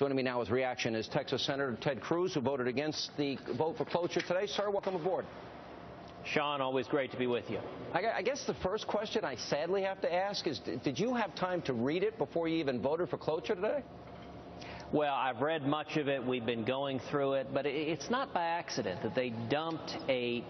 Joining me now with reaction is Texas Senator Ted Cruz, who voted against the vote for cloture today. Sir, welcome aboard. Sean, always great to be with you. I guess the first question I sadly have to ask is, did you have time to read it before you even voted for cloture today? Well, I've read much of it. We've been going through it. But it's not by accident that they dumped a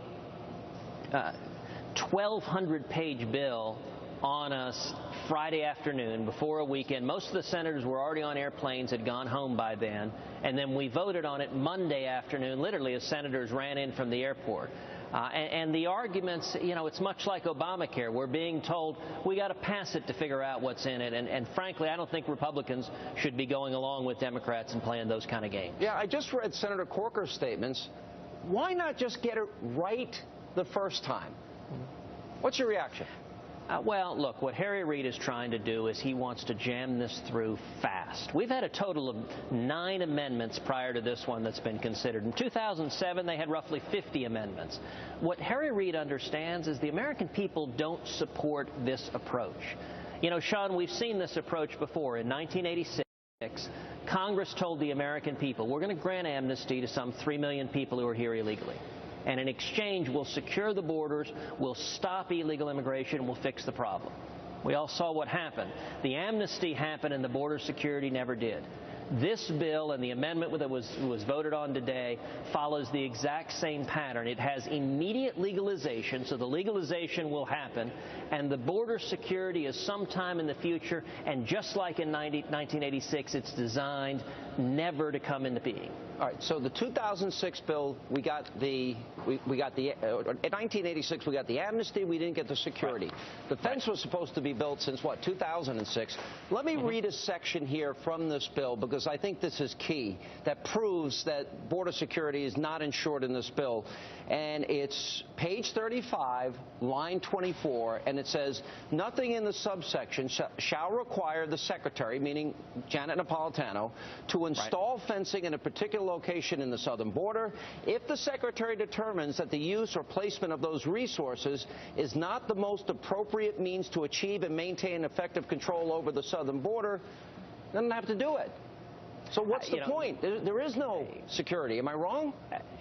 1,200-page bill on us Friday afternoon before a weekend. Most of the senators were already on airplanes, had gone home by then. And then we voted on it Monday afternoon, literally as senators ran in from the airport. And the arguments, you know, it's much like Obamacare. We're being told we got to pass it to figure out what's in it. And frankly, I don't think Republicans should be going along with Democrats and playing those kind of games. Yeah, I just read Senator Corker's statements. Why not just get it right the first time? What's your reaction? Well, look, what Harry Reid is trying to do is he wants to jam this through fast. We've had a total of 9 amendments prior to this one that's been considered. In 2007, they had roughly 50 amendments. What Harry Reid understands is the American people don't support this approach. You know, Sean, we've seen this approach before. In 1986, Congress told the American people, we're going to grant amnesty to some 3 million people who are here illegally. And in exchange, we'll secure the borders, we'll stop illegal immigration, we'll fix the problem. We all saw what happened. The amnesty happened and the border security never did. This bill and the amendment that was voted on today follows the exact same pattern. It has immediate legalization, so the legalization will happen, and the border security is sometime in the future, and just like in 1986, it's designed never to come into being. All right, so the 2006 bill, in 1986, we got the amnesty, we didn't get the security. Right. The fence was supposed to be built since, what, 2006? Let me read a section here from this bill, because I think this is key, that proves that border security is not ensured in this bill. And it's page 35, line 24, and it says, nothing in the subsection shall require the Secretary, meaning Janet Napolitano, to install fencing in a particular location in the southern border if the Secretary determines that the use or placement of those resources is not the most appropriate means to achieve and maintain effective control over the southern border. Doesn't have to do it. So what's the point? There is no security. Am I wrong?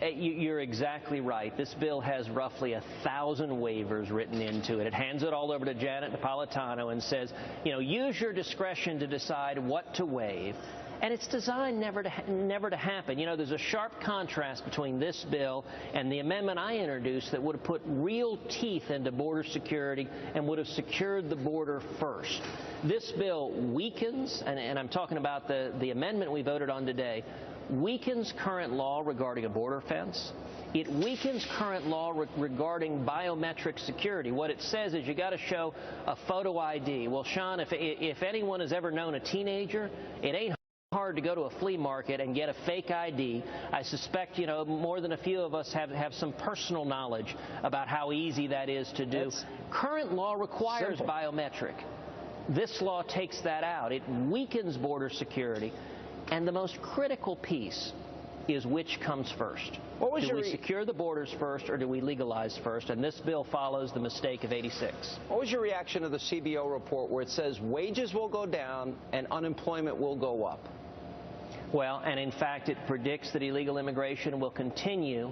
You're exactly right. This bill has roughly 1,000 waivers written into it. It hands it all over to Janet Napolitano and says, you know, use your discretion to decide what to waive. And it's designed never to happen. You know, there's a sharp contrast between this bill and the amendment I introduced that would have put real teeth into border security and would have secured the border first. This bill weakens, and I'm talking about the amendment we voted on today, weakens current law regarding a border fence. It weakens current law regarding biometric security. What it says is you got to show a photo ID. Well, Sean, if anyone has ever known a teenager, it ain't hard to go to a flea market and get a fake ID. I suspect, you know, more than a few of us have some personal knowledge about how easy that is to do. Current law requires biometric. This law takes that out. It weakens border security. And the most critical piece is which comes first. Do we secure the borders first or do we legalize first? And this bill follows the mistake of '86. What was your reaction to the CBO report where it says wages will go down and unemployment will go up? Well, and in fact, it predicts that illegal immigration will continue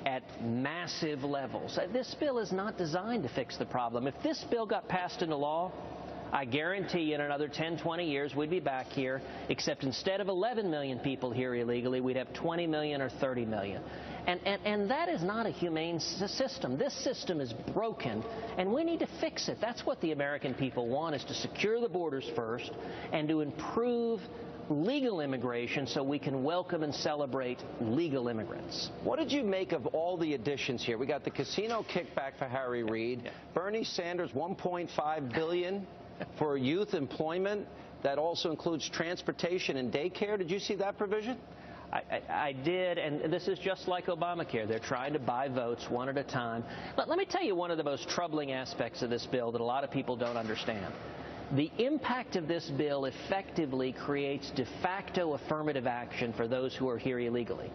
at massive levels. This bill is not designed to fix the problem. If this bill got passed into law, I guarantee you in another 10, 20 years, we'd be back here, except instead of 11 million people here illegally, we'd have 20 million or 30 million. And that is not a humane system. This system is broken, and we need to fix it. That's what the American people want, is to secure the borders first and to improve legal immigration so we can welcome and celebrate legal immigrants. What did you make of all the additions here? We got the casino kickback for Harry Reid, Bernie Sanders $1.5 billion for youth employment. That also includes transportation and daycare. Did you see that provision? I did, and this is just like Obamacare. They're trying to buy votes one at a time. Let me tell you one of the most troubling aspects of this bill that a lot of people don't understand. The impact of this bill effectively creates de facto affirmative action for those who are here illegally,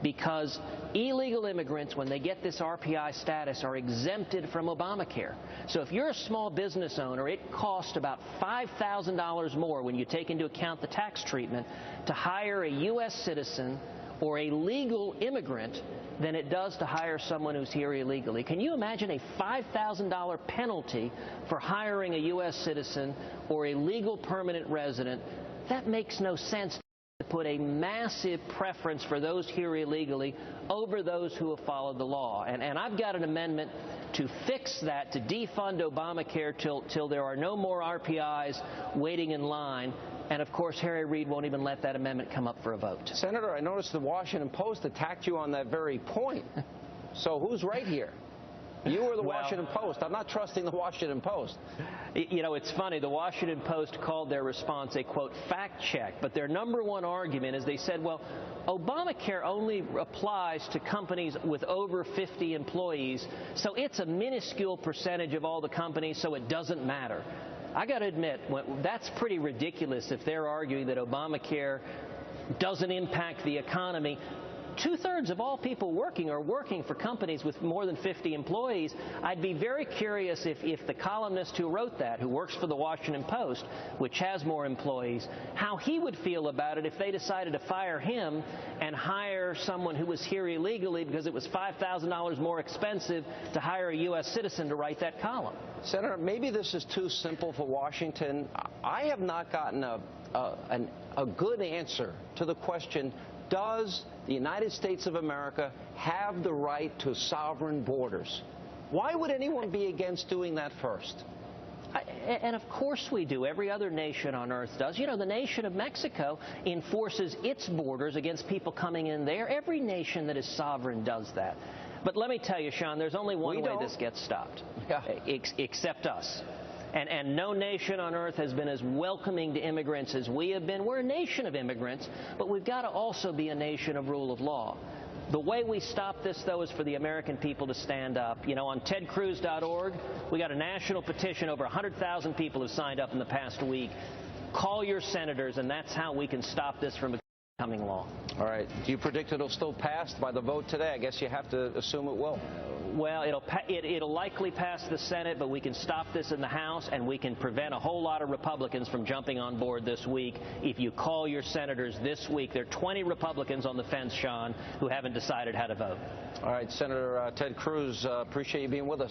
because illegal immigrants, when they get this RPI status, are exempted from Obamacare. So if you're a small business owner, it costs about $5,000 more when you take into account the tax treatment to hire a U.S. citizen or a legal immigrant than it does to hire someone who's here illegally. Can you imagine a $5,000 penalty for hiring a U.S. citizen or a legal permanent resident? That makes no sense. To put a massive preference for those here illegally over those who have followed the law. And I've got an amendment to fix that, to defund Obamacare till there are no more RPIs waiting in line. And, of course, Harry Reid won't even let that amendment come up for a vote. Senator, I noticed the Washington Post attacked you on that very point. So who's right here? You or the Washington Post? I'm not trusting the Washington Post. You know, it's funny. The Washington Post called their response a, quote, fact check. But their number one argument is they said, well, Obamacare only applies to companies with over 50 employees, so it's a minuscule percentage of all the companies, so it doesn't matter. I got to admit, that's pretty ridiculous if they're arguing that Obamacare doesn't impact the economy. Two-thirds of all people working are working for companies with more than 50 employees. I'd be very curious if the columnist who wrote that, who works for the Washington Post, which has more employees, how he would feel about it if they decided to fire him and hire someone who was here illegally because it was $5,000 more expensive to hire a U.S. citizen to write that column. Senator, maybe this is too simple for Washington. I have not gotten a good answer to the question, does the United States of America have the right to sovereign borders? Why would anyone be against doing that first? And of course we do. Every other nation on earth does. You know, the nation of Mexico enforces its borders against people coming in there. Every nation that is sovereign does that. But let me tell you, Sean, there's only one way this gets stopped, except us. And no nation on earth has been as welcoming to immigrants as we have been. We're a nation of immigrants, but we've got to also be a nation of rule of law. The way we stop this, though, is for the American people to stand up. You know, on tedcruz.org, we got a national petition. Over 100,000 people have signed up in the past week. Call your senators, and that's how we can stop this from becoming law. All right. Do you predict it'll still pass by the vote today? I guess you have to assume it will. Well, it'll likely pass the Senate, but we can stop this in the House, and we can prevent a whole lot of Republicans from jumping on board this week. If you call your senators this week, there are 20 Republicans on the fence, Sean, who haven't decided how to vote. All right, Senator Ted Cruz, appreciate you being with us.